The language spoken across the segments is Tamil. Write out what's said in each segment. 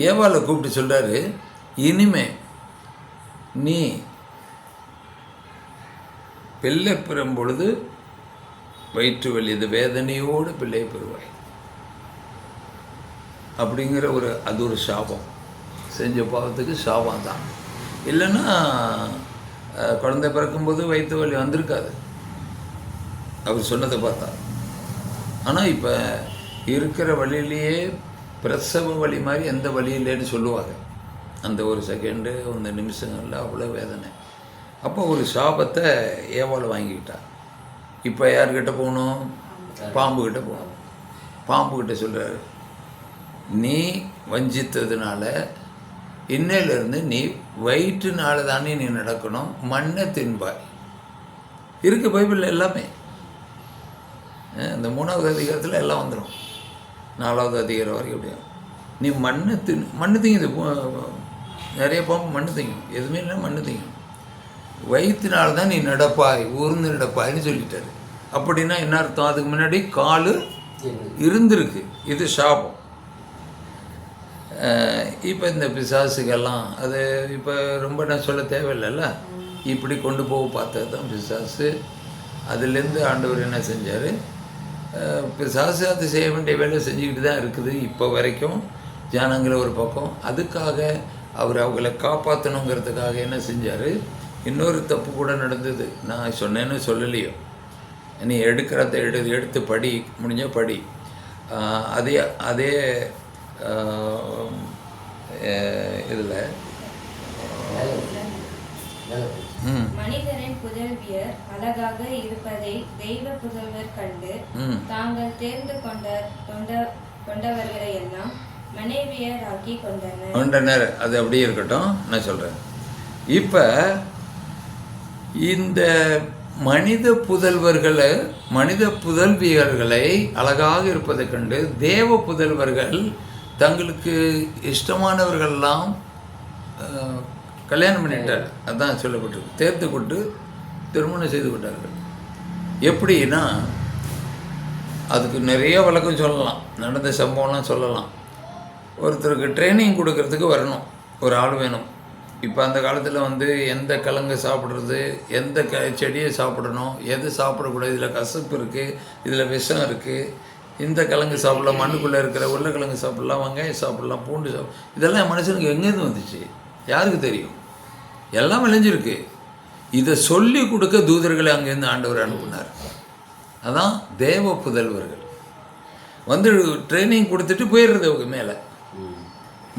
ஏவாளை கூப்பிட்டு சொல்கிறாரு, இனிமே நீ பிள்ளை பெறும் பொழுது வயிற்று வலி இது வேதனையோடு பிள்ளையை பெறுவாய் அப்படிங்கிற அது ஒரு சாபம். செஞ்ச பாவத்துக்கு சாபம் தான். இல்லைன்னா குழந்தை பிறக்கும்போது வயிற்று வலி வந்திருக்காது அவர் சொன்னதை பார்த்தா. ஆனால் இப்போ இருக்கிற வழியிலேயே பிரசவ வலி மாதிரி எந்த வழி இல்லைன்னு சொல்லுவாங்க. அந்த ஒரு செகண்டு அந்த நிமிஷங்களில் அவ்வளோ வேதனை. அப்போ ஒரு சாபத்தை ஏவாள் வாங்கிக்கிட்டா. இப்போ யார்கிட்ட போகணும்? பாம்புக்கிட்ட போகணும். பாம்புக்கிட்ட சொல்கிறாரு, நீ வஞ்சித்ததுனால இன்னையிலேருந்து நீ வயிற்றுனால தானே நீ நடக்கணும், மண்ணை தின்பாய். இருக்குது பைபிளில் எல்லாமே. இந்த 3வது அதிகாரத்தில் எல்லாம் வந்துடும். 4வது அதிகாரம் வரைக்கும் எப்படியா நீ மண்ணு திங்குது. நிறைய பாம்பு மண்ணு திங்கும். எதுவுமே இல்லை, மண்ணு திங்கும். வயிற்றுனால தான் நீ நடப்பாய், ஊர்ந்து நடப்பாய்ன்னு சொல்லிட்டாரு. அப்படின்னா என்ன அர்த்தம்? அதுக்கு முன்னாடி கால் இருந்திருக்கு. இது சாபம். இப்போ இந்த பிசாசுக்கெல்லாம் அது இப்போ ரொம்ப நான் சொல்ல தேவையில்லைல்ல. இப்படி கொண்டு போக பார்த்தது தான் பிசாசு. அதுலேருந்து ஆண்டவர் என்ன செஞ்சார்? பிசாசு அது செய்ய வேண்டிய வேலை செஞ்சுக்கிட்டு தான் இருக்குது இப்போ வரைக்கும். ஜனங்களை ஒரு பக்கம் அதுக்காக அவர் அவங்கள காப்பாற்றணுங்கிறதுக்காக என்ன செஞ்சார்? இன்னொரு தப்பு கூட நடந்தது. நான் சொன்னேன்னு சொல்லலையோ, நீ எடுக்கிறத எடுத்து படி, முடிஞ்ச படி. அதே இதில் மனிதரின் புதல்வியர் அழகாக இருப்பதை தெய்வ புதல்வர் கண்டு தாங்கள் தேர்ந்து கொண்டவர்களை எல்லாம் மனைவியர் ஆக்கி கொண்டனர். அது அப்படியே இருக்கட்டும், நான் சொல்கிறேன். இப்போ இந்த மனித புதல்வியர்களை அழகாக இருப்பதை கண்டு தேவ புதல்வர்கள் தங்களுக்கு இஷ்டமானவர்கள்லாம் கல்யாணம் பண்ணிட்டார். அதுதான் சொல்லப்பட்டிருக்கு. தேர்ந்து கொண்டு திருமணம் செய்து கொண்டார்கள். எப்படின்னா அதுக்கு நிறைய வழக்கம் சொல்லலாம், நடந்த சம்பவம்லாம் சொல்லலாம். ஒருத்தருக்கு ட்ரைனிங் கொடுக்கறதுக்கு வரணும், ஒரு ஆள் வேணும். இப்போ அந்த காலத்தில் எந்த கிழங்கு சாப்பிட்றது, எந்த செடியை சாப்பிடணும், எது சாப்பிடக்கூடாது, இதில் கசப்பு இருக்குது, இதில் விஷம் இருக்குது, இந்த கிழங்கு சாப்பிடலாம், மண்ணுக்குள்ளே இருக்கிற உருளைக்கிழங்கு சாப்பிடலாம், வெங்காயம் சாப்பிடலாம், பூண்டு இதெல்லாம் மனுஷனுக்கு எங்கேருந்து வந்துச்சு? யாருக்கு தெரியும்? எல்லாம் விளைஞ்சிருக்கு. இதை சொல்லி கொடுக்க தூதர்களை அங்கேருந்து ஆண்டவர் அனுப்புனார். அதான் தேவ புதல்வர்கள் ட்ரைனிங் கொடுத்துட்டு போயிடுறது அவங்க மேலே.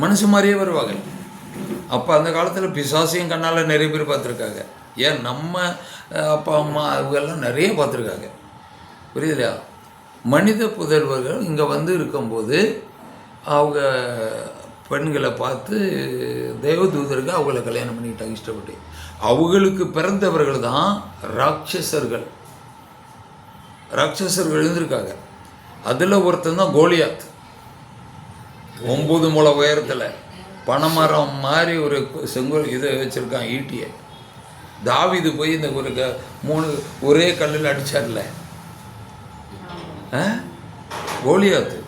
மனுஷன் மாதிரியே வருவாங்க. அப்போ அந்த காலத்தில் பிசாசையும் கண்ணால் நிறைய பேர் பார்த்துருக்காங்க. ஏன் நம்ம அப்பா அம்மா அவங்கெல்லாம் நிறைய பார்த்துருக்காங்க. புரியுதுலையா? மனித புதல்வர்கள் இங்கே இருக்கும்போது அவங்க பெண்களை பார்த்து தேவதூதருக்கு அவங்கள கல்யாணம் பண்ணிக்கிட்டாங்க இஷ்டப்பட்டு. அவங்களுக்கு பிறந்தவர்கள் தான் ராட்சசர்கள் இருந்திருக்காங்க. அதில் ஒருத்தன் தான் கோலியாத். 9 முழ உயரத்தில் பனைமரம் மாதிரி ஒரு செங்கோல் இதை வச்சுருக்கான், ஈட்டியை. தாவீது போய் இந்த ஒரே கல்லில் அடித்தார்ல கோலியாத்து.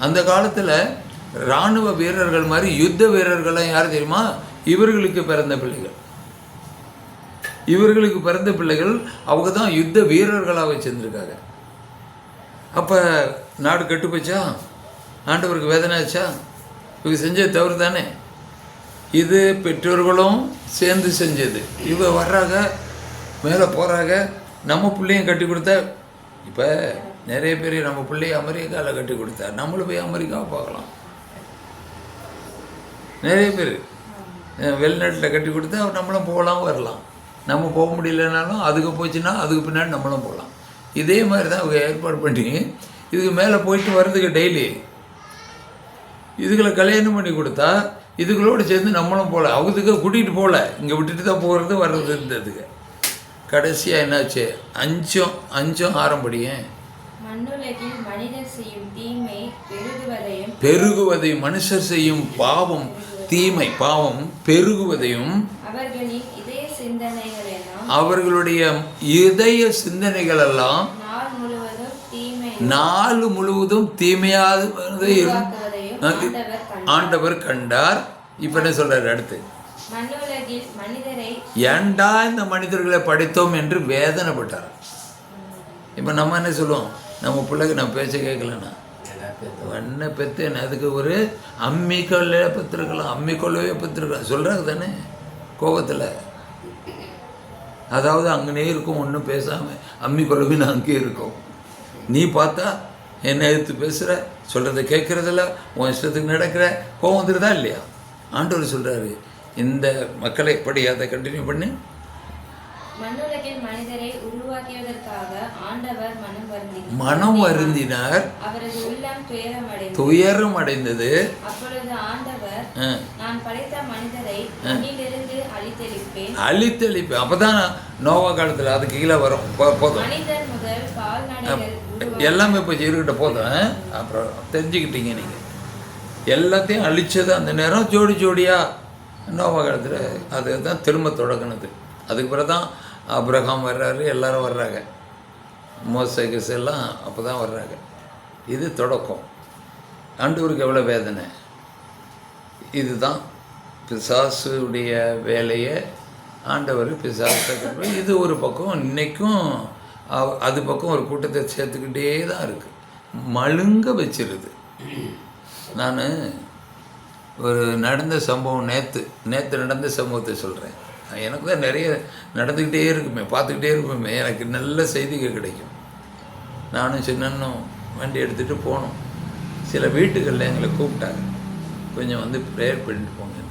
அந்த காலத்தில் இராணுவ வீரர்கள் மாதிரி யுத்த வீரர்கள்லாம் யார் தெரியுமா? இவர்களுக்கு பிறந்த பிள்ளைகள். அவங்க தான் யுத்த வீரர்களாக வச்சுருந்துருக்காங்க. அப்போ நாடு கெட்டு போச்சா? ஆண்டவருக்கு வேதனை ஆச்சா? இவங்க செஞ்சது தவறு தானே. இது பெற்றோர்களும் சேர்ந்து செஞ்சது. இவங்க வர்றாங்க, மேலே போகிறாங்க. நம்ம பிள்ளையும் கட்டி கொடுத்தா, இப்போ நிறைய பேர் நம்ம பிள்ளைய அமெரிக்காவில் கட்டி கொடுத்தா நம்மளும் போய் அமெரிக்காவை பார்க்கலாம். நிறைய பேர் வெளிநாட்டில் கட்டி கொடுத்தா நம்மளும் போகலாம் வரலாம். நம்ம போக முடியலனாலும் அதுக்கு போச்சுன்னா அதுக்கு பின்னாடி நம்மளும் போகலாம். இதே மாதிரி தான் அவங்க ஏற்பாடு பண்ணி இதுக்கு மேலே போயிட்டு வர்றதுக்கு டெய்லி இதுகளை கல்யாணம் பண்ணி கொடுத்தா இதுகளோடு சேர்ந்து நம்மளும் போகல. அவங்களுக்கு கூட்டிகிட்டு போகல, இங்கே விட்டுட்டு தான் போகிறது வர்றது இருந்ததுக்கு. கடைசியாக என்னாச்சு? அஞ்சம் ஆரம்படியேன் பெருகுவதையும் மனுஷர் செய்யும் பாவம் பெருகுவதையும் அவர்களுடைய இதய சிந்தனைகள் எல்லாம் நாள் முழுவதும் தீமையாக ஆண்டவர் கண்டார். இப்போ என்ன சொல்றாரு அடுத்து? மண்ணுலகில் மனிதரை ஏண்டா இந்த மனிதர்களை படைத்தோம் என்று வேதனைப்பட்டார். இப்போ நம்ம என்ன சொல்லுவோம்? நம்ம பிள்ளைக்கு நான் பேச்ச கேட்கலண்ணா வண்ண பெத்தேன், அதுக்கு ஒரு அம்மிக்கொல்ல பெற்றிருக்கலாம், அம்மிக்கொல்லவே பெற்றிருக்கலாம் சொல்கிறாங்க தானே கோபத்தில். அதாவது அங்கனே இருக்கும், ஒன்றும் பேசாமல் அம்மிக்கொல்லவின்னு அங்கேயே இருக்கும். நீ பார்த்தா என்ன எடுத்து பேசுகிற, சொல்கிறத கேட்குறதில்ல, உன் இஷ்டத்துக்கு நடக்கிற, கோபம் வந்துடுதா இல்லையா? ஆண்டவர் சொல்கிறாரு, இந்த மக்களை படி அதை கண்டினியூ பண்ணி. மண்ணுலகில் மனிதரை உருவாக்கியதற்காக ஆண்டவர் மனம் வருந்தினார், அவரது உள்ளம் துயரம் அடைந்தது. அப்பொழுது ஆண்டவர், நான் படைத்த மனிதரை மண்ணிலிருந்து அழித்தெளிப்பேன். அப்பதான் நோவா காலத்தில் அது கீழே வரும். போதும், மனிதன் முதல் கால்நடைகள் எல்லாமே இப்போ இருக்கிட்ட போதும். அப்புறம் தெரிஞ்சுக்கிட்டீங்க நீங்கள், எல்லாத்தையும் அழிச்சது அந்த நேரம் ஜோடி ஜோடியாக நோவா காலத்தில். அதுதான் திரும்ப தொடங்கினது. அதுக்கு பிறகு தான் அப்ரஹாம் வர்றாரு, எல்லாரும் வர்றாங்க, மோசேஸ் எல்லாம் அப்போ தான் வர்றாங்க. இது தொடக்கம். ஆண்டவருக்கு எவ்வளோ வேதனை. இதுதான் பிசாசுடைய வேலையை ஆண்டவர் பிசாசை. இது ஒரு பக்கம், இன்றைக்கும் அது பக்கம் ஒரு கூட்டத்தை சேர்த்துக்கிட்டே தான் இருக்குது, மழுங்க வச்சிருது. நான் ஒரு நடந்த சம்பவம், நேற்று நடந்த சம்பவத்தை சொல்கிறேன். எனக்கு தான் நிறைய நடந்துக்கிட்டே இருக்குமே, பார்த்துக்கிட்டே இருப்போமே, எனக்கு நல்ல செய்திகள் கிடைக்கும். நானும் சின்னன்னும் வண்டி எடுத்துகிட்டு போனோம். சில வீட்டுகளில் எங்களை கூப்பிட்டாங்க, கொஞ்சம் வந்து ப்ரேயர் பண்ணிட்டு போங்க.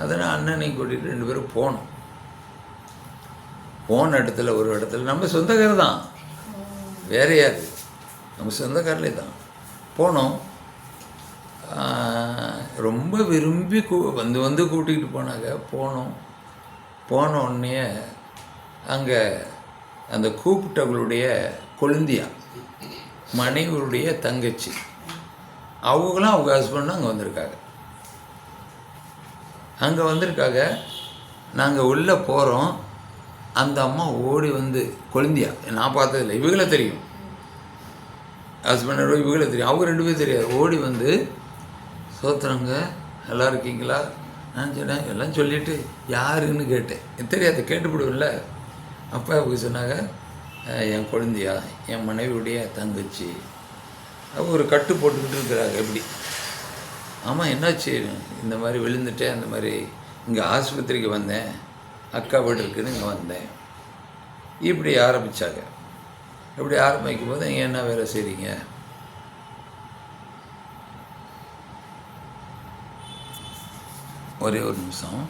அதனால் அண்ணனையும் கூட்டிகிட்டு 2 பேரும் போனோம். போன இடத்துல ஒரு இடத்துல நம்ம சொந்தக்காரர் தான், வேற யாரு, நம்ம சொந்தக்காரர்களே தான். போனோம். ரொம்ப விரும்பி வந்து கூட்டிகிட்டு போனாங்க. போன உடனே அங்கே அந்த கூப்பிட்டவங்களுடைய கொழுந்தியா மனைவியுடைய தங்கச்சி, அவங்களாம் அவங்க ஹஸ்பண்டும் அங்கே வந்திருக்காங்க. நாங்கள் உள்ளே போகிறோம். அந்த அம்மா ஓடி வந்து, கொழுந்தியா நான் பார்த்ததில்லை, இவங்கள தெரியும், ஹஸ்பண்டோட இவங்கள தெரியும், அவங்க 2 பேரும் தெரியாது. ஓடி வந்து, சோத்திரங்க நல்லா இருக்கீங்களா? நான் சொன்னேன், எல்லாம் சொல்லிவிட்டு யாருன்னு கேட்டேன். தெரியாது, கேட்டுவிடுவில்ல. அப்போ அவங்க சொன்னாங்க, என் குழந்தையா, என் மனைவியுடைய தங்கச்சி. அவங்க ஒரு கட்டு போட்டுக்கிட்டு இருக்கிறாங்க. எப்படி? ஆமாம், என்னாச்சு? இந்த மாதிரி விழுந்துட்டேன், அந்த மாதிரி இங்கே ஆஸ்பத்திரிக்கு வந்தேன், அக்கா வீடு இருக்குன்னு இங்கே வந்தேன். இப்படி ஆரம்பித்தாங்க. இப்படி ஆரம்பிக்கும் போது நீங்கள் என்ன வேலை செய்கிறீங்க? ஒரே ஒரு நிமிஷம்.